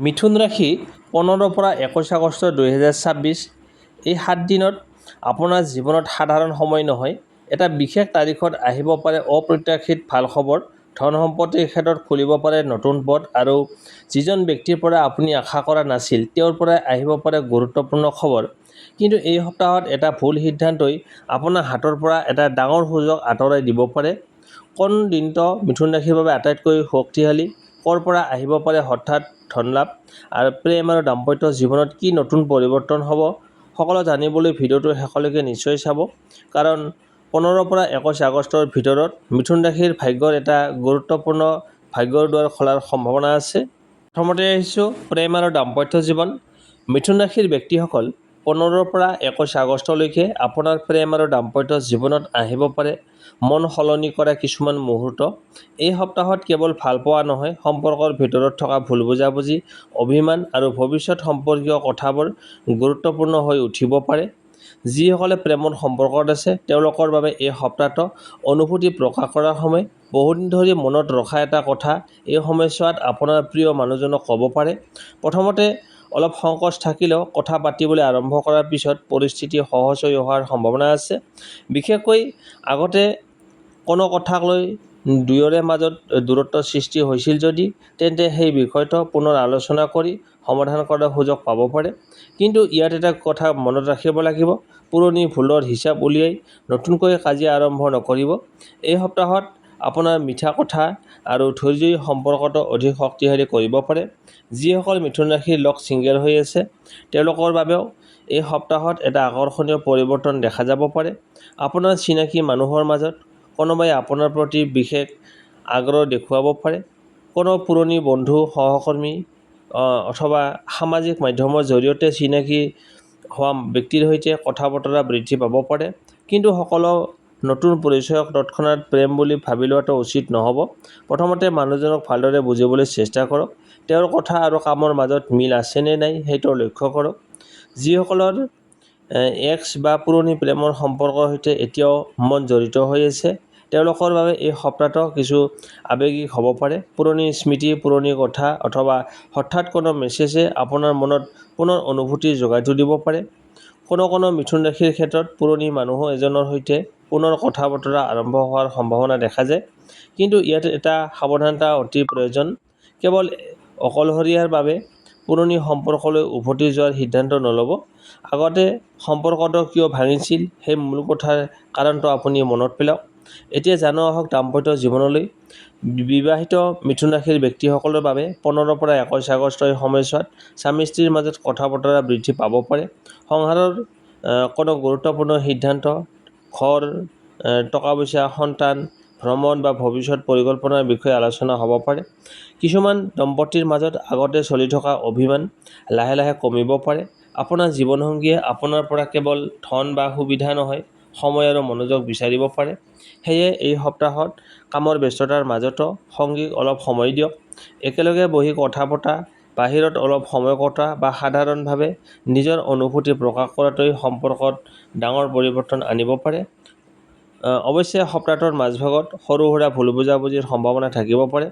মিথুন ৰাশি 15 পৰা 21 আগষ্ট 2026 এই 7 দিনত আপোনাৰ জীৱনত সাধাৰণ সময় নহয়। এটা বিশেষ তাৰিখত আহিব পাৰে অপ্ৰত্যাশিত ভাল খবৰ, ধন সম্পত্তিৰ ক্ষেত্ৰত খুলিব পাৰে নতুন পথ আৰু যিজন ব্যক্তিৰ পৰা আপুনি আশা কৰা নাছিল তেওঁৰ পৰা আহিব পাৰে গুৰুত্বপূৰ্ণ খবৰ। কিন্তু এই সপ্তাহত এটা ভুল সিদ্ধান্তই আপোনাৰ হাতৰ পৰা এটা ডাঙৰ সুযোগ আঁতৰাই দিব পাৰে। কোন দিনটো মিথুন ৰাশিৰ বাবে আটাইতকৈ শক্তিশালী, ক'ৰ পৰা আহিব পাৰে হঠাৎ ধনলাভ, আৰু প্ৰেম আৰু দাম্পত্য জীৱনত কি নতুন পৰিৱৰ্তন হ'ব, সকলো জানিবলৈ ভিডিঅ'টো শেষলৈকে নিশ্চয় চাব। কাৰণ 15 পৰা 21 আগষ্টৰ ভিতৰত মিথুন ৰাশিৰ ভাগ্যৰ এটা গুৰুত্বপূৰ্ণ ভাগ্যৰ দুৱাৰ খোলাৰ সম্ভাৱনা আছে। প্ৰথমতে আহিছোঁ প্ৰেম আৰু দাম্পত্য জীৱন। মিথুন ৰাশিৰ ব্যক্তিসকল 15 পৰা 21 আগষ্টলৈকে আপোনাৰ প্ৰেম আৰু দাম্পত্য জীৱনত আহিব পাৰে মন সলনি কৰা কিছুমান মুহূৰ্ত। এই সপ্তাহত কেৱল ভালপোৱা নহয়, সম্পৰ্কৰ ভিতৰত থকা ভুল বুজাবুজি, অভিমান আৰু ভৱিষ্যত সম্পৰ্কীয় কথাবোৰ গুৰুত্বপূৰ্ণ হৈ উঠিব পাৰে। যিসকলে প্ৰেমৰ সম্পৰ্কত আছে তেওঁলোকৰ বাবে এই সপ্তাহটো অনুভূতি প্ৰকাশ কৰাৰ সময়। বহুদিন ধৰি মনত ৰখা এটা কথা এই সময়ছোৱাত আপোনাৰ প্ৰিয় মানুহজনক ক'ব পাৰে। প্ৰথমতে অলপ সংকোচ থাকিলেও কথা পাতিবলৈ আৰম্ভ কৰাৰ পিছত পৰিস্থিতি সহজ হৈ অহাৰ সম্ভাৱনা আছে। বিশেষকৈ আগতে কোনো কথাক লৈ দুয়োৰে মাজত দূৰত্বৰ সৃষ্টি হৈছিল যদি, তেন্তে সেই বিষয়টো পুনৰ আলোচনা কৰি সমাধান কৰাৰ সুযোগ পাব পাৰে। কিন্তু ইয়াত এটা কথা মনত ৰাখিব লাগিব, পুৰণি ভুলৰ হিচাপ উলিয়াই নতুনকৈ কাজিয়া আৰম্ভ নকৰিব। এই সপ্তাহত আপোনাৰ মিঠা কথা আৰু ধৈৰ্যই সম্পৰ্কটো অধিক শক্তিশালী কৰিব পাৰে। যিসকল মিথুন ৰাশিৰ লোক ছিংগল হৈ আছে তেওঁলোকৰ বাবেও এই সপ্তাহত এটা আকৰ্ষণীয় পৰিৱৰ্তন দেখা যাব পাৰে। আপোনাৰ চিনাকি মানুহৰ মাজত কোনোবাই আপোনাৰ প্ৰতি বিশেষ আগ্ৰহ দেখুৱাব পাৰে। কোনো পুৰণি বন্ধু, সহকৰ্মী অথবা সামাজিক মাধ্যমৰ জৰিয়তে চিনাকি হোৱা ব্যক্তিৰ সৈতে কথা বতৰা বৃদ্ধি পাব পাৰে। কিন্তু সকলো নতুন পৰিচয়ক তৎক্ষণাত প্ৰেম বুলি ভাবি লোৱাটো উচিত নহ'ব। প্ৰথমতে মানুহজনক ভালদৰে বুজিবলৈ চেষ্টা কৰক। তেওঁৰ কথা আৰু কামৰ মাজত মিল আছে নে নাই সেইটো লক্ষ্য কৰক। যিসকলৰ এক্স বা পুৰণি প্ৰেমৰ সম্পৰ্কৰ সৈতে এতিয়াও মন জড়িত হৈ আছে তেওঁলোকৰ বাবে এই সপ্তাহটো কিছু আৱেগিক হ'ব পাৰে। পুৰণি স্মৃতি, পুৰণি কথা অথবা হঠাৎ কোনো মেছেজে আপোনাৰ মনত পুনৰ অনুভূতি জগাই তুলিব পাৰে। কোনো মিথুন ৰাশিৰ ক্ষেত্ৰত পুৰণি মানুহ এজনৰ সৈতে পুনৰ কথা বতৰা আৰম্ভ হোৱাৰ সম্ভাৱনা দেখা যায়। কিন্তু ইয়াত এটা সাৱধানতা অতি প্ৰয়োজন। কেৱল অকলশৰীয়াৰ বাবে পুৰণি সম্পৰ্কলৈ উভতি যোৱাৰ সিদ্ধান্ত নল'ব। আগতে সম্পৰ্কটো কিয় ভাঙিছিল সেই মূল কথাৰ কাৰণটো আপুনি মনত পেলাওক। এতিয়া জানো আহক দাম্পত্য জীৱনলৈ। বিবাহিত মিথুন ৰাশিৰ ব্যক্তিসকলৰ বাবে 15 পৰা 21 আগষ্ট এই সময়ছোৱাত স্বামী স্ত্ৰীৰ মাজত কথা বতৰা বৃদ্ধি পাব পাৰে। সংসাৰৰ কোনো গুৰুত্বপূৰ্ণ সিদ্ধান্ত, ঘৰ, টকা পইচা, সন্তান, ভ্ৰমণ বা ভৱিষ্যত পৰিকল্পনাৰ বিষয়ে আলোচনা হ'ব পাৰে। কিছুমান দম্পতীৰ মাজত আগতে চলি থকা অভিমান লাহে লাহে কমিব পাৰে। আপোনাৰ জীৱনসংগীয়ে আপোনাৰ পৰা কেৱল ধন বা সুবিধা নহয়, সময় আৰু মনোযোগ বিচাৰিব পাৰে। সেয়ে এই সপ্তাহত কামৰ ব্যস্ততাৰ মাজতো সংগীক অলপ সময় দিয়ক। একেলগে বহি কথা পতা, বাহিৰত অলপ সময় কটোৱা বা সাধাৰণভাৱে নিজৰ অনুভূতি প্ৰকাশ কৰাটোৱে সম্পৰ্কত ডাঙৰ পৰিৱৰ্তন আনিব পাৰে। অৱশ্যে সপ্তাহটোৰ মাজভাগত সৰু সুৰা ভুল বুজাবুজিৰ সম্ভাৱনা থাকিব পাৰে।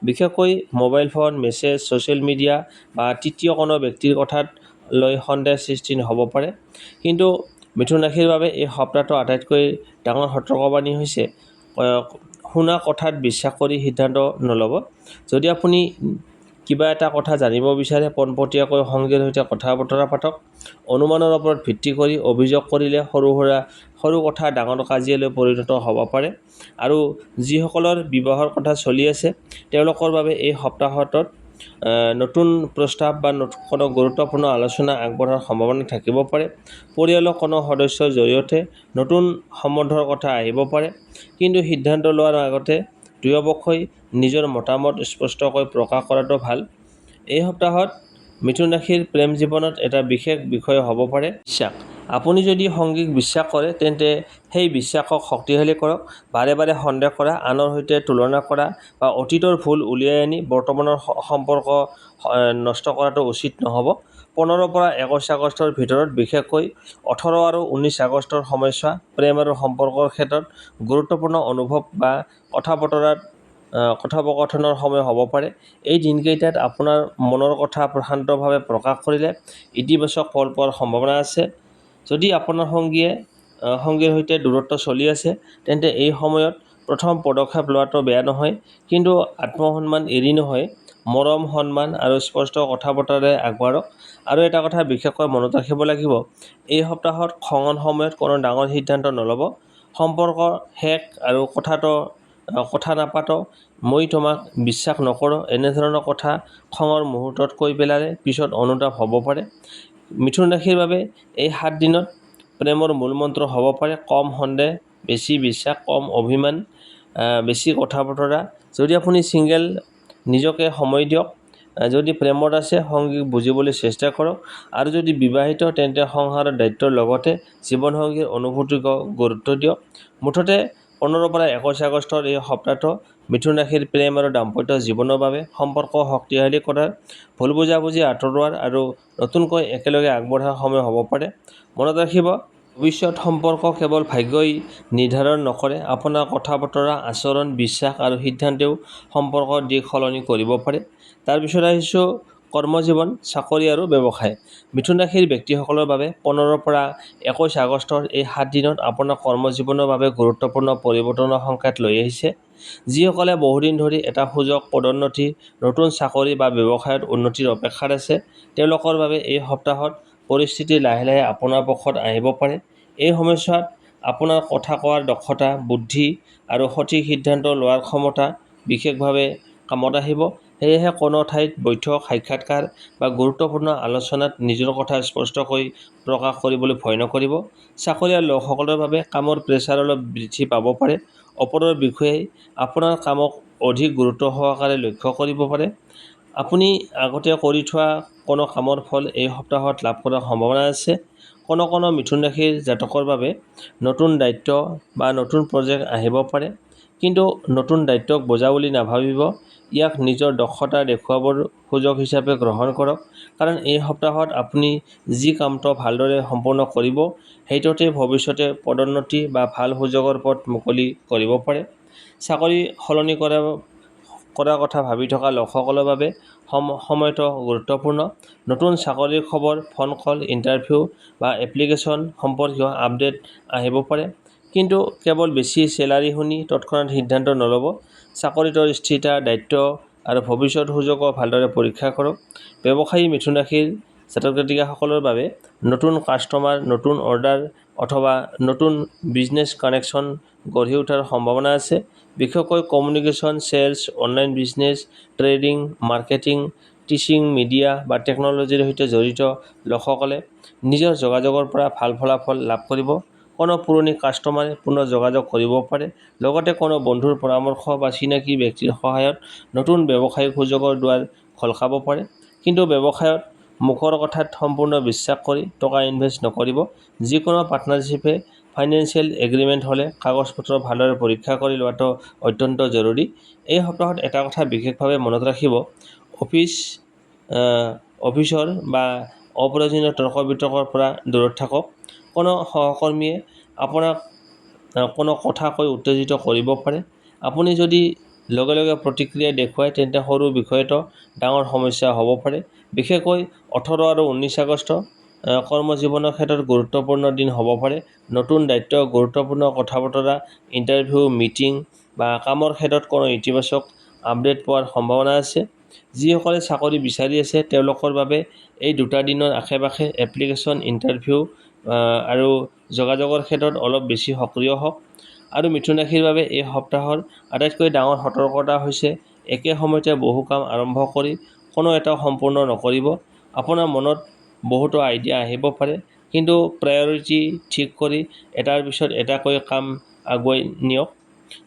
বিশেষকৈ mobile phone, message, social media বা তৃতীয় কোনো ব্যক্তিৰ কথাত লৈ সন্দেহ সৃষ্টি হ'ব পাৰে। কিন্তু মিথুন ৰাশিৰ বাবে এই সপ্তাহটো আটাইতকৈ ডাঙৰ সতৰ্কবাণী হৈছে শুনা কথাত বিশ্বাস কৰি সিদ্ধান্ত নল'ব। যদি আপুনি কিবা এটা কথা জানিব বিচাৰে পোনপটীয়াকৈ সংগীৰ সৈতে কথা বতৰা পাতক। অনুমানৰ ওপৰত ভিত্তি কৰি অভিযোগ কৰিলে সৰু কথা ডাঙৰ কাজিয়ালৈ পৰিণত হ'ব পাৰে। আৰু যিসকলৰ বিবাহৰ কথা চলি আছে তেওঁলোকৰ বাবে এই সপ্তাহটোত নতুন প্ৰস্তাৱ বা কোনো গুৰুত্বপূৰ্ণ আলোচনা আগবঢ়াৰ সম্ভাৱনা থাকিব পাৰে। পৰিয়ালৰ কোনো সদস্যৰ জৰিয়তে নতুন সম্বন্ধৰ কথা আহিব পাৰে। কিন্তু সিদ্ধান্ত লোৱাৰ আগতে দুয়োপক্ষই নিজৰ মতামত স্পষ্টকৈ প্ৰকাশ কৰাটো ভাল। এই সপ্তাহত মিথুন ৰাশিৰ প্ৰেম জীৱনত এটা বিশেষ বিষয় হ'ব পাৰে বিশ্বাস। আপুনি যদি সংগীক বিশ্বাস কৰে তেন্তে সেই বিশ্বাসক শক্তিশালী কৰক। বাৰে বাৰে সন্দেহ কৰা, আনৰ সৈতে তুলনা কৰা বা অতীতৰ ভুল উলিয়াই আনি বৰ্তমানৰ সম্পৰ্ক নষ্ট কৰাটো উচিত নহ'ব। 15 পৰা 21 আগষ্টৰ ভিতৰত বিশেষকৈ 18 আৰু 19 আগষ্টৰ সময়ছোৱা প্ৰেম আৰু সম্পৰ্কৰ ক্ষেত্ৰত গুৰুত্বপূৰ্ণ অনুভৱ বা কথা বতৰাত কথোপকথনৰ সময় হ'ব পাৰে। এই দিনকেইটাত আপোনাৰ মনৰ কথা প্ৰশান্তভাৱে প্ৰকাশ কৰিলে ইতিবাচক ফল পোৱাৰ সম্ভাৱনা আছে। যদি আপোনাৰ সঙ্গীৰ সৈতে দূৰত্ব চলি আছে, তেন্তে এই সময়ত প্ৰথম পদক্ষেপ লোৱাটো বেয়া নহয়, কিন্তু আত্মসন্মান এৰি নহয়, মৰম, সন্মান আৰু স্পষ্ট কথা বতৰাৰে আগবাঢ়ক। আৰু এটা কথা বিশেষকৈ মনত ৰাখিব লাগিব, এই সপ্তাহত খঙৰ সময়ত কোনো ডাঙৰ সিদ্ধান্ত নল'ব। সম্পৰ্ক শেষ আৰু কথা নাপাতো, মই তোমাক বিশ্বাস নকৰোঁ, এনেধৰণৰ কথা খঙৰ মুহূৰ্তত কৈ পেলালে পিছত অনুতাপ হ'ব পাৰে। মিথুন ৰাশিৰ বাবে এই 7 দিনত প্ৰেমৰ মূলমন্ত্ৰ হ'ব পাৰে কম সন্দেহ, বেছি বিশ্বাস, কম অভিমান, বেছি কথা বতৰা। যদি আপুনি ছিংগেল, নিজকে সময় দিয়ক। যদি প্ৰেমত আছে, সংগীক বুজিবলৈ চেষ্টা কৰক। আৰু যদি বিবাহিত, তেন্তে সংসাৰৰ দায়িত্বৰ লগতে জীৱনসংগীৰ অনুভূতিক গুৰুত্ব দিয়ক। মুঠতে 15 পৰা 21 আগষ্টৰ এই সপ্তাহটো মিথুন ৰাশিৰ প্ৰেম আৰু দাম্পত্য জীৱনৰ বাবে সম্পৰ্ক শক্তিশালী কৰাৰ, ভুল বুজাবুজি আঁতৰোৱাৰ আৰু নতুনকৈ একেলগে আগবঢ়াৰ সময় হ'ব পাৰে। মনত ৰাখিব, ভৱিষ্যত সম্পৰ্ক কেৱল ভাগ্যই নিৰ্ধাৰণ নকৰে, আপোনাৰ কথা বতৰা, আচৰণ, বিশ্বাস আৰু সিদ্ধান্তেও সম্পৰ্কৰ দিশ সলনি কৰিব পাৰে। তাৰপিছত আহিছোঁ কৰ্মজীৱন, চাকৰি আৰু ব্যৱসায়। মিথুন ৰাশিৰ ব্যক্তিসকলৰ বাবে 15 পৰা 21 আগষ্টৰ এই 7 দিনত আপোনাৰ কৰ্মজীৱনৰ বাবে গুৰুত্বপূৰ্ণ পৰিৱৰ্তনৰ সংকেত লৈ আহিছে। যিসকলে বহুদিন ধৰি এটা সুযোগ, পদোন্নতি, নতুন চাকৰি বা ব্যৱসায়ত উন্নতিৰ অপেক্ষাত আছে, তেওঁলোকৰ বাবে এই সপ্তাহত পৰিস্থিতি লাহে লাহে আপোনাৰ পক্ষত আহিব পাৰে। এই সময়ছোৱাত আপোনাৰ কথা কোৱাৰ দক্ষতা, বুদ্ধি আৰু সঠিক সিদ্ধান্ত লোৱাৰ ক্ষমতা বিশেষভাৱে কামত আহিব। সেয়েহে কোনো ঠাইত বৈঠক, সাক্ষাৎকাৰ বা গুৰুত্বপূৰ্ণ আলোচনাত নিজৰ কথা স্পষ্টকৈ প্ৰকাশ কৰিবলৈ ভয় নকৰিব। চাকৰিয়াল লোকসকলৰ বাবে কামৰ প্ৰেছাৰ অলপ বৃদ্ধি পাব পাৰে। ওপৰৰ বিষয়াই আপোনাৰ কামক অধিক গুৰুত্ব সহকাৰে লক্ষ্য কৰিব পাৰে। আপুনি আগতে কৰি থোৱা কোনো কামৰ ফল এই সপ্তাহত লাভ কৰাৰ সম্ভাৱনা আছে। কোনো মিথুন ৰাশিৰ জাতকৰ বাবে নতুন দায়িত্ব বা নতুন প্ৰজেক্ট আহিব পাৰে, কিন্তু নতুন দায়িত্বক বোজা বুলি নাভাবিব। ইয়াক নিজৰ দক্ষতা দেখুৱাবৰ সুযোগ হিচাপে গ্ৰহণ কৰক, কাৰণ এই সপ্তাহত আপুনি যি কামটো ভালদৰে সম্পূৰ্ণ কৰিব, সেইটোতে ভৱিষ্যতে পদোন্নতি বা ভাল সুযোগৰ পথ মুকলি কৰিব পাৰে। চাকৰি সলনি কৰাৰ কথা ভাবি থকা লোকসকলৰ বাবে সময়টো গুৰুত্বপূৰ্ণ। নতুন চাকৰিৰ খবৰ, ফোন কল, ইণ্টাৰভিউ বা এপ্লিকেশ্যন সম্পৰ্কীয় আপডেট আহিব পাৰে, কিন্তু কেৱল বেছি চেলাৰী শুনি তৎক্ষণাত সিদ্ধান্ত নল'ব। চাকৰিটোৰ স্থিৰতা, দায়িত্ব আৰু ভৱিষ্যত সুযোগো ভালদৰে পৰীক্ষা কৰক। ব্যৱসায়ী মিথুন ৰাশিৰ জাতক-জাতিকাসকলৰ বাবে নতুন কাষ্টমাৰ, নতুন অৰ্ডাৰ অথবা নতুন বিজনেছ কানেকশ্যন গঢ়ি উঠাৰ সম্ভাৱনা আছে। বিশেষকৈ communication, sales, online business, trading, marketing, teaching, media বা টেকন'লজিৰ সৈতে জড়িত লোকসকলে নিজৰ যোগাযোগৰ পৰা ভাল ফলাফল লাভ কৰিব। কোনো পুৰণি কাষ্টমাৰে পুনৰ যোগাযোগ কৰিব পাৰে। লগতে কোনো বন্ধুৰ পৰামৰ্শ বা চিনাকি ব্যক্তিৰ সহায়ত নতুন ব্যৱসায়িক সুযোগৰ দুৱাৰ খোল খাব পাৰে। কিন্তু ব্যৱসায়ত মুখৰ কথাত সম্পূৰ্ণ বিশ্বাস কৰি টকা ইনভেষ্ট নকৰিব। যিকোনো পাৰ্টনাৰশ্বিপে ফাইনেন্সিয়েল এগ্ৰিমেণ্ট হ'লে কাগজ-পত্ৰ ভালদৰে পৰীক্ষা কৰি লোৱাটো অত্যন্ত জৰুৰী। এই সপ্তাহত এটা কথা বিশেষভাৱে মনত ৰাখিব, অফিচৰ বা অপ্ৰয়োজনীয় তৰ্ক-বিতৰ্কৰ পৰা দূৰত থাকক। কোনো সহকৰ্মীয়ে আপোনাক কোনো কথা কৈ উত্তেজিত কৰিব পাৰে। আপুনি যদি লগে লগে প্ৰতিক্ৰিয়া দেখুৱায়, তেন্তে সৰু বিষয়তো ডাঙৰ সমস্যা হ'ব পাৰে। বিশেষকৈ 18 আৰু 19 আগষ্ট কৰ্মজীৱনৰ ক্ষেত্ৰত গুৰুত্বপূৰ্ণ দিন হ'ব পাৰে। নতুন দায়িত্ব, গুৰুত্বপূৰ্ণ কথা-বতৰা, ইণ্টাৰভিউ, মিটিং বা কামৰ ক্ষেত্ৰত কোনো ইতিবাচক আপডেট পোৱাৰ সম্ভাৱনা আছে। যিসকলে চাকৰি বিচাৰি আছে, তেওঁলোকৰ বাবে এই দুটা দিনৰ আশে-পাশে এপ্লিকেশ্যন, ইণ্টাৰভিউ আৰু যোগাযোগৰ ক্ষেত্ৰত অলপ বেছি সক্ৰিয় হওক। আৰু মিথুন ৰাশিৰ বাবে এই সপ্তাহৰ আটাইতকৈ ডাঙৰ সতৰ্কতা হৈছে একে সময়তে বহু কাম আৰম্ভ কৰি কোনো এটা সম্পূৰ্ণ নকৰিব। আপোনাৰ মনত বহুতো আইডিয়া আহিব পাৰে, কিন্তু প্ৰায়ৰিটি ঠিক কৰি এটাৰ পিছত এটাকৈ কাম আগুৱাই নিয়ক।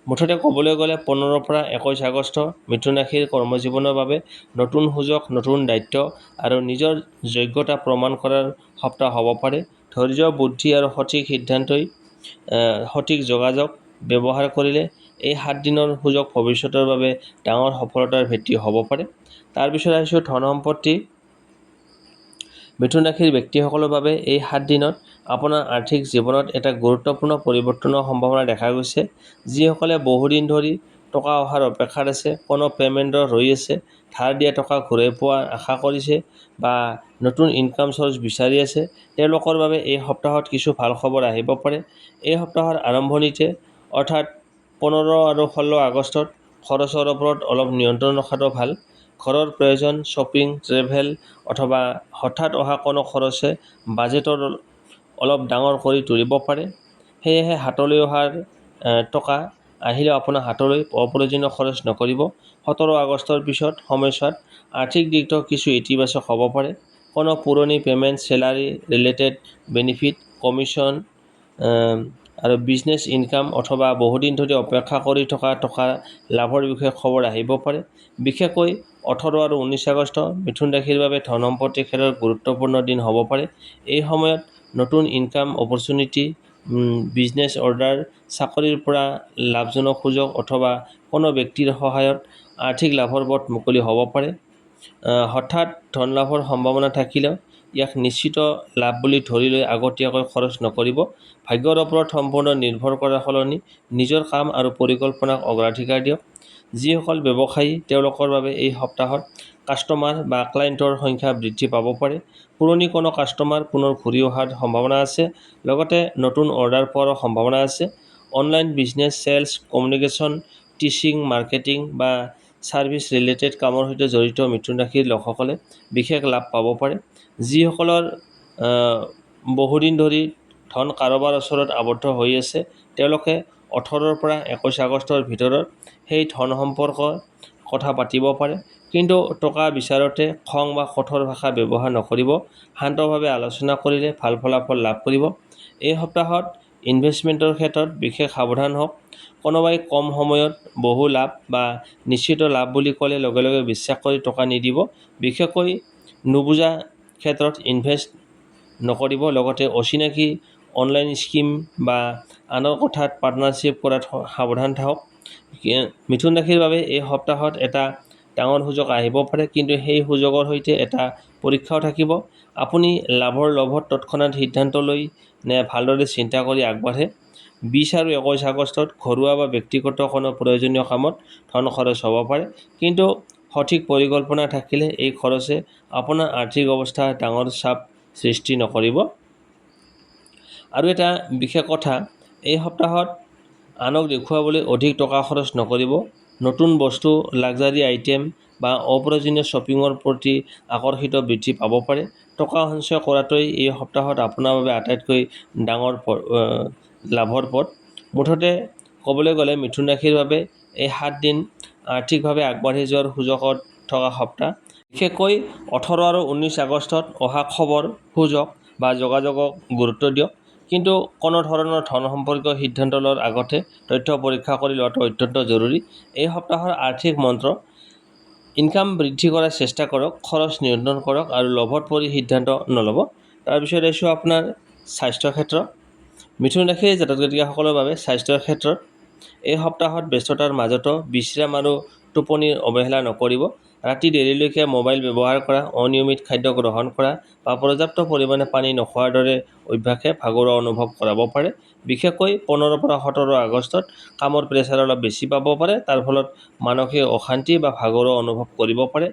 মুঠতে ক'বলৈ গ'লে 15 পৰা 21 আগষ্ট মিথুন ৰাশিৰ কৰ্মজীৱনৰ বাবে নতুন সুযোগ, নতুন দায়িত্ব আৰু নিজৰ যোগ্যতা প্ৰমাণ কৰাৰ সপ্তাহ হ'ব পাৰে। ধৈৰ্য, বুদ্ধি আৰু সঠিক সিদ্ধান্তই সঠিক যোগাযোগ ব্যৱহাৰ কৰিলে এই 7 দিনৰ সুযোগ ভৱিষ্যতৰ বাবে ডাঙৰ সফলতাৰ ভেটি হ'ব পাৰে। তাৰপিছত আহিছোঁ ধন সম্পত্তি। মিথুন ৰাশিৰ ব্যক্তিসকলৰ বাবে এই 7 দিনত আপোনাৰ আৰ্থিক জীৱনত এটা গুৰুত্বপূৰ্ণ পৰিৱৰ্তনৰ সম্ভাৱনা দেখা গৈছে। যিসকলে বহুদিন ধৰি টকা অহাৰ অপেক্ষাত আছে, কোনো পে'মেণ্টৰ ৰৈ আছে, ধাৰ দিয়া টকা ঘূৰাই পোৱাৰ আশা কৰিছে বা নতুন ইনকাম চ'ৰ্চ বিচাৰি আছে, তেওঁলোকৰ বাবে এই সপ্তাহত কিছু ভাল খবৰ আহিব পাৰে। এই সপ্তাহৰ আৰম্ভণিতে অৰ্থাৎ 15 আৰু 16 আগষ্টত খৰচৰ ওপৰত অলপ নিয়ন্ত্ৰণ ৰখাটো ভাল। ঘৰৰ প্ৰয়োজন, শ্বপিং, ট্ৰেভেল অথবা হঠাৎ অহা কোনো খৰচে বাজেটৰ অলপ ডাঙৰ কৰি তুলিব পাৰে। সেয়েহে হাতলৈ অহাৰ টকা আহিলেও আপোনাৰ হাতলৈ অপ্ৰয়োজনীয় খৰচ নকৰিব। 17 আগষ্টৰ পিছত সময়ছোৱাত আৰ্থিক দিশটো কিছু ইতিবাচক হ'ব পাৰে। কোনো পুৰণি payment, salary related benefit, commission আৰু বিজনেছ ইনকাম অথবা বহুদিন ধৰি অপেক্ষা কৰি থকা টকা লাভৰ বিষয়ে খবৰ আহিব পাৰে। বিশেষকৈ 18 আৰু 19 আগষ্ট মিথুন ৰাশিৰ বাবে ধন সম্পত্তিৰ ক্ষেত্ৰত গুৰুত্বপূৰ্ণ দিন হ'ব পাৰে। এই সময়ত নতুন ইনকাম অপৰচুনিটি, বিজনেছ অৰ্ডাৰ, চাকৰিৰ পৰা লাভজনক সুযোগ অথবা কোনো ব্যক্তিৰ সহায়ত আৰ্থিক লাভৰ পথ মুকলি হ'ব পাৰে। হঠাৎ ধন লাভৰ সম্ভাৱনা থাকিলেও ইয়াক নিশ্চিত লাভ বুলি ধৰি লৈ আগতীয়াকৈ খৰচ নকৰিব। ভাগ্যৰ ওপৰত সম্পূৰ্ণ নিৰ্ভৰ কৰাৰ সলনি নিজৰ কাম আৰু পৰিকল্পনাক অগ্ৰাধিকাৰ দিয়ক। যিসকল ব্যৱসায়ী, তেওঁলোকৰ বাবে এই সপ্তাহত কাষ্টমাৰ বা ক্লায়েণ্টৰ সংখ্যা বৃদ্ধি পাব পাৰে। পুৰণি কোনো কাষ্টমাৰ পুনৰ ঘূৰি অহাৰ সম্ভাৱনা আছে, লগতে নতুন অৰ্ডাৰ পোৱাৰো সম্ভাৱনা আছে। Online business, sales, communication, teaching, marketing বা ছাৰ্ভিচ ৰিলেটেড কামৰ সৈতে জড়িত মিথুন ৰাশিৰ লোকসকলে বিশেষ লাভ পাব পাৰে। যিসকলৰ বহুদিন ধৰি ধন কাৰোবাৰ ওচৰত আবদ্ধ হৈ আছে, তেওঁলোকে 18 পৰা 21 আগষ্টৰ ভিতৰত সেই ধন সম্পৰ্কৰ কথা পাতিব পাৰে। কিন্তু টকা বিচাৰোঁতে খং বা কঠোৰ ভাষা ব্যৱহাৰ নকৰিব। শান্তভাৱে আলোচনা কৰিলে ভাল ফলাফল লাভ কৰিব। এই সপ্তাহত ইনভেষ্টমেণ্টৰ ক্ষেত্ৰত বিশেষ সাৱধান হওক। কোনোবাই কম সময়ত বহু লাভ বা নিশ্চিত লাভ বুলি ক'লে লগে লগে বিশ্বাস কৰি টকা নিদিব। বিশেষকৈ নুবুজা ক্ষেত্ৰত ইনভেষ্ট নকৰিব। লগতে অচিনাকি অনলাইন স্কিম বা আনৰ কথাত পাৰ্টনাৰশ্বিপ কৰাত সাৱধান থাকক। মিথুন ৰাশিৰ বাবে এই সপ্তাহত এটা ডাঙৰ সুযোগ আহিব পাৰে, কিন্তু সেই সুযোগৰ সৈতে এটা পৰীক্ষাও থাকিব। আপুনি লাভৰ লোভত তৎক্ষণাত সিদ্ধান্ত লৈ নে ভালদৰে চিন্তা কৰি আগবাঢ়ে। 20 আৰু 21 আগষ্টত ঘৰুৱা বা ব্যক্তিগত কোনো প্ৰয়োজনীয় কামত ধন খৰচ হ'ব পাৰে, কিন্তু সঠিক পৰিকল্পনা থাকিলে এই খৰচে আপোনাৰ আৰ্থিক অৱস্থা ডাঙৰ চাপ সৃষ্টি নকৰিব। আৰু এটা বিশেষ কথা, এই সপ্তাহত আনক দেখুৱাবলৈ অধিক টকা খৰচ নকৰিব। নতুন বস্তু, লাক্সাৰী আইটেম বা অপ্ৰয়োজনীয় শ্বপিঙৰ প্ৰতি আকৰ্ষিত বৃদ্ধি পাব পাৰে। টকা সঞ্চয় কৰাটোৱেই এই সপ্তাহত আপোনাৰ বাবে আটাইতকৈ ডাঙৰ লাভৰ পথ। মুঠতে ক'বলৈ গ'লে মিথুন ৰাশিৰ বাবে এই 7 দিন আৰ্থিকভাৱে আগবাঢ়ি যোৱাৰ সুযোগত থকা সপ্তাহ। বিশেষকৈ 18 আৰু 19 আগষ্টত অহা খবৰ, সুযোগ বা যোগাযোগক গুৰুত্ব দিয়ক। কিন্তু কোনো ধৰণৰ ধন সম্পৰ্কীয় সিদ্ধান্ত লোৱাৰ আগতে তথ্য পৰীক্ষা কৰি লোৱাটো অত্যন্ত জৰুৰী। এই সপ্তাহৰ আৰ্থিক মন্ত্ৰ: ইনকাম বৃদ্ধি কৰাৰ চেষ্টা কৰক, খৰচ নিয়ন্ত্ৰণ কৰক আৰু লোভত পৰি সিদ্ধান্ত নল'ব। তাৰপিছত আহিছোঁ আপোনাৰ স্বাস্থ্য ক্ষেত্ৰ। মিথুন ৰাশিৰ জাতক জাতিকাসকলৰ বাবে স্বাস্থ্যৰ ক্ষেত্ৰত এই সপ্তাহত ব্যস্ততাৰ মাজতো বিশ্ৰাম আৰু টোপনিৰ অৱহেলা নকৰিব। ৰাতি দেৰিলৈকে মোবাইল ব্যৱহাৰ কৰা, অনিয়মিত খাদ্য গ্ৰহণ কৰা বা পৰ্যাপ্ত পৰিমাণে পানী নোখোৱাৰ দৰে অভ্যাসে ভাগৰুৱা অনুভৱ কৰাব পাৰে। বিশেষকৈ 15 পৰা 17 আগষ্টত কামৰ প্ৰেছাৰ অলপ বেছি পাব পাৰে, তাৰ ফলত মানসিক অশান্তি বা ভাগৰুৱা অনুভৱ কৰিব পাৰে।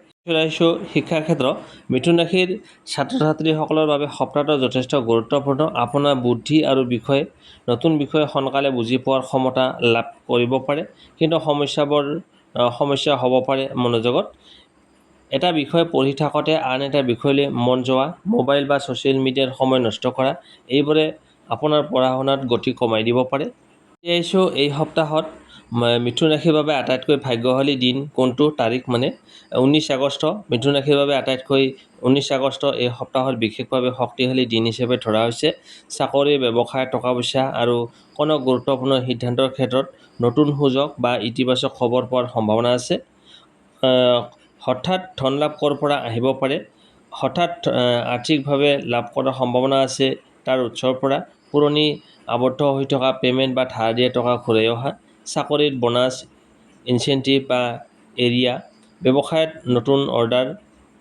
শিক্ষাৰ ক্ষেত্ৰ। মিথুন ৰাশিৰ ছাত্ৰ ছাত্ৰীসকলৰ বাবে সপ্তাহটো যথেষ্ট গুৰুত্বপূৰ্ণ। আপোনাৰ বুদ্ধি আৰু নতুন বিষয় সোনকালে বুজি পোৱাৰ ক্ষমতা লাভ কৰিব পাৰে, কিন্তু সমস্যা হ'ব পাৰে মনোযোগত। এটা বিষয় পঢ়ি থাকোঁতে আন এটা বিষয়লৈ মন যোৱা, মোবাইল বা ছ'চিয়েল মিডিয়াত সময় নষ্ট কৰা, এইবোৰে আপোনাৰ পঢ়া শুনাত গতি কমাই দিব পাৰে। এই সপ্তাহত মিথুন ৰাশিৰ বাবে আটাইতকৈ ভাগ্যশালী দিন কোনটো তাৰিখ 19 আগষ্ট। মিথুন ৰাশিৰ বাবে 19 আগষ্ট এই সপ্তাহত বিশেষভাৱে শক্তিশালী দিন হিচাপে ধৰা হৈছে। চাকৰি, ব্যৱসায়, টকা পইচা আৰু কোনো গুৰুত্বপূৰ্ণ সিদ্ধান্তৰ ক্ষেত্ৰত নতুন সুযোগ বা ইতিবাচক খবৰ পোৱাৰ সম্ভাৱনা আছে। হঠাৎ ধন লাভ ক'ৰ পৰা আহিব পাৰে। হঠাৎ আৰ্থিকভাৱে লাভ কৰাৰ সম্ভাৱনা আছে তাৰ উৎসৰ পৰা। পুৰণি আবদ্ধ হৈ থকা পে'মেণ্ট বা ধাৰ দিয়া টকা ঘূৰাই অহা। চাকৰিত বোনাছ, ইনচেণ্টিভ বা এৰিয়া। ব্যৱসায়ত নতুন অৰ্ডাৰ,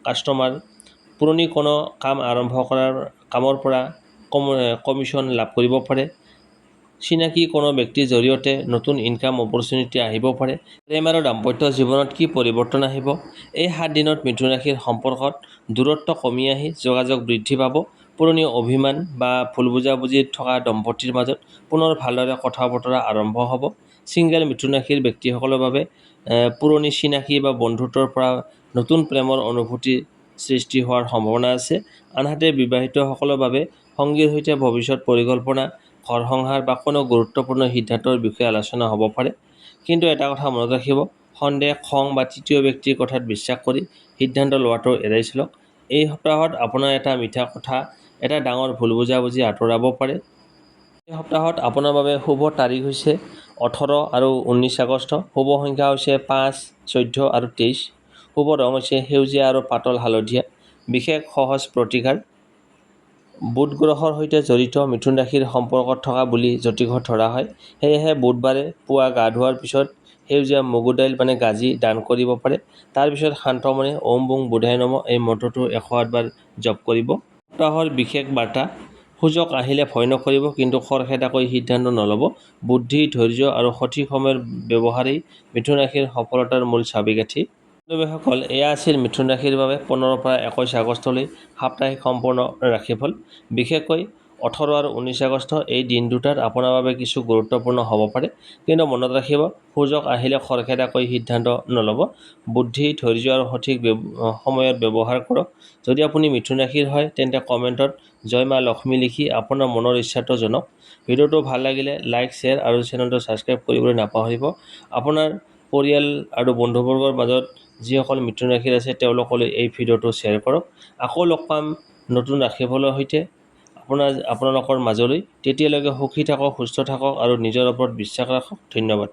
কাষ্টমাৰ। পুৰণি কোনো কাম আৰম্ভ কৰাৰ কামৰ পৰা কমিশ্যন লাভ কৰিব পাৰে। চিনাকি কোনো ব্যক্তিৰ জৰিয়তে নতুন ইনকাম অপৰচুনিটি আহিব পাৰে। প্ৰেম আৰু দাম্পত্য জীৱনত কি পৰিৱৰ্তন আহিব? এই 7 দিনত মিথুন ৰাশিৰ সম্পৰ্কত দূৰত্ব কমি আহি যোগাযোগ বৃদ্ধি পাব। পুৰণি অভিমান বা ভুল বুজাবুজি থকা দম্পতীৰ মাজত পুনৰ ভালদৰে কথা বতৰা আৰম্ভ হ'ব। ছিংগেল মিথুন ৰাশিৰ ব্যক্তিসকলৰ বাবে পুৰণি চিনাকি বা বন্ধুত্বৰ পৰা নতুন প্ৰেমৰ অনুভূতি সৃষ্টি হোৱাৰ সম্ভাৱনা আছে। আনহাতে বিবাহিতসকলৰ বাবে সংগীৰ সৈতে ভৱিষ্যত পৰিকল্পনা, ঘৰ সংসাৰ বা কোনো গুৰুত্বপূৰ্ণ সিদ্ধান্তৰ বিষয়ে আলোচনা হ'ব পাৰে। কিন্তু এটা কথা মনত ৰাখিব, সন্দেহ, খং বা তৃতীয় ব্যক্তিৰ কথাত বিশ্বাস কৰি সিদ্ধান্ত লোৱাটো এৰাই চলক। এই সপ্তাহত আপোনাৰ এটা মিঠা কথা এটা ডাঙৰ ভুল বুজাবুজি আঁতৰাব পাৰে। এই সপ্তাহত আপোনাৰ বাবে শুভ তাৰিখ হৈছে 18 আৰু 19 আগষ্ট। শুভ সংখ্যা হৈছে 5, 14 আৰু 23। শুভ ৰং হৈছে সেউজীয়া আৰু পাতল হালধীয়া। বিশেষ সহজ প্ৰতিকাৰ। বুধ গ্ৰহৰ সৈতে জড়িত মিথুন ৰাশিৰ সম্পৰ্কত থকা বুলি জ্যোতিষত ধৰা হয়। সেয়েহে বুধবাৰে পুৱা গা ধোৱাৰ পিছত সেউজীয়া মগু দাইল গাজি দান কৰিব পাৰে। তাৰ পিছত শান্ত মনে ওম বুং বুধাই নমঃ এই মন্ত্ৰটো 108 বাৰ জপ কৰিব। সপ্তাহৰ বিশেষ বাৰ্তা। সুযোগ আহিলে ভয় নকৰিব, কিন্তু খৰখেদাকৈ সিদ্ধান্ত নল'ব। বুদ্ধি, ধৈৰ্য আৰু সঠিক সময়ৰ ব্যৱহাৰেই মিথুন ৰাশিৰ সফলতাৰ মূল চাবিকাঠি। বন্ধুসকল, এয়া আছিল মিথুন ৰাশিৰ বাবে 15 পৰা 21 আগষ্টলৈ সাপ্তাহিক সম্পূৰ্ণ ৰাশিফল। বিশেষকৈ 18 আৰু 19 আগষ্ট এই দিন দুটাত আপোনাৰ বাবে কিছু গুৰুত্বপূৰ্ণ হ'ব পাৰে। কিন্তু মনত ৰাখিব, সুযোগ আহিলে খৰখেদাকৈ সিদ্ধান্ত নল'ব। বুদ্ধি, ধৈৰ্য আৰু সঠিক সময়ত ব্যৱহাৰ কৰক। যদি আপুনি মিথুন ৰাশিৰ হয়, তেন্তে কমেণ্টত জয় মা লক্ষ্মী লিখি আপোনাৰ মনৰ ইচ্ছাটো জনাওক। ভিডিঅ'টো ভাল লাগিলে লাইক, শ্বেয়াৰ আৰু চেনেলটো ছাবস্ক্ৰাইব কৰিবলৈ নাপাহৰিব। আপোনাৰ পৰিয়াল আৰু বন্ধুবৰ্গৰ মাজত যিসকল মিথুন ৰাশিৰ আছে তেওঁলোকলৈ এই ভিডিঅ'টো শ্বেয়াৰ কৰক। আকৌ লগ পাম নতুন ৰাশিফলৰ সৈতে আপোনালোকৰ মাজলৈ। তেতিয়ালৈকে সুখী থাকক, সুস্থ থাকক আৰু নিজৰ ওপৰত বিশ্বাস ৰাখক। ধন্যবাদ।